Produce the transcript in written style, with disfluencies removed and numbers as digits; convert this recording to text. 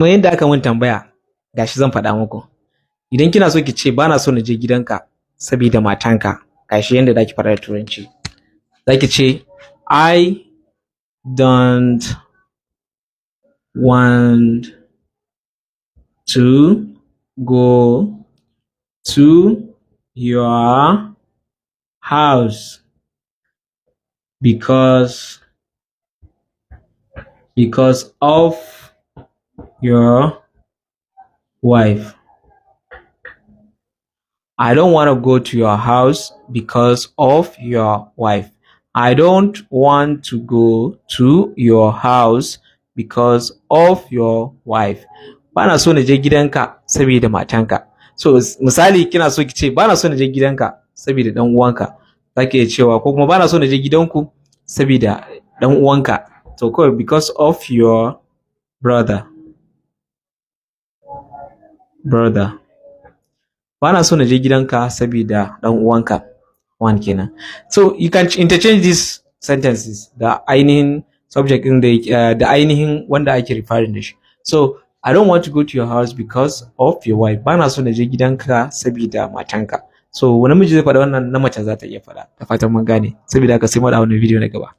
Kuma yadda aka mun tambaya gashi zan faɗa muku. Idan kina so ki ce bana so na je gidanka sabida matanka, gashi yanda zaki faɗa da turanci. Zaki ce I don't want to go to your house because of your wife. I don't want to go to your house because of your wife. I don't want to go to your house because of your wife. Bana so na je gidanka saboda matanka. So misali kina so ki ce bana so na je gidanka saboda dan uwanka. Zaki iya cewa ko kuma bana so na je gidanku saboda dan uwanka. So kawai because of your brother. Bana so na je gidanka saboda dan uwanka. One kenan. So you can interchange these sentences da ainihin subject din da ainihin wanda ake referring da shi. So I don't want to go to your house because of your wife. Bana so na je gidanka saboda matanka. So wani miji zai faɗa wannan, na mace za ta iya faɗa. Da fatan mun gane. Saboda haka sai mu da wannan video na gaba.